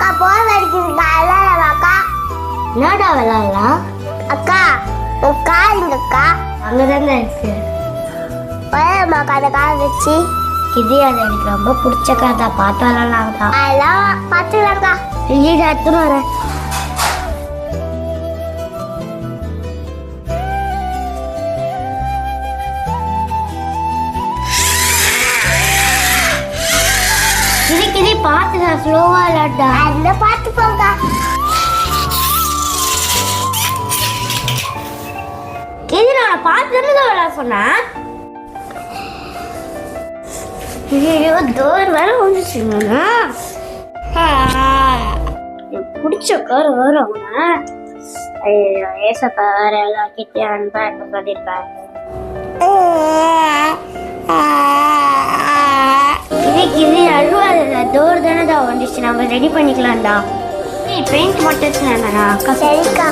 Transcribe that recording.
அக்கா போர் அடிக்குதுக்கா விளையாடவாக்கா என்னடா விளையாடலாம் அக்கா உன் கார் இங்கக்கா அங்கதானே இருக்கு விளையாடமாக்கா அந்த கார் வச்சு இது அது எனக்கு ரொம்ப பிடிச்ச கதை பார்த்து விளையாடலாம்டா அதெல்லாம் பார்த்துக்கலாம்க்கா இல்லைடா எடுத்துன்னு வரேன் கிரி பார்த்துடா ஸ்லோவா விளையாட்டா அந்த பார்த்து போக்கா கிரி நான் பார்த்து தானே விளையாட சொன்னேன் ஐயோ டோர் வேற வந்துச்சுங்கண்ணா பிடிச்ச கார் வரும் ஐயோ ஏசப்பா வேற எல்லாம் கிட்டே அன்பா இருக்க சொல்லியிருக்காரு இது அழுவாதுல டோர் தானே தான் வந்துச்சு நம்ம ரெடி பண்ணிக்கலாம்டா பெயிண்ட் மட்டும் அக்கா சரிக்கா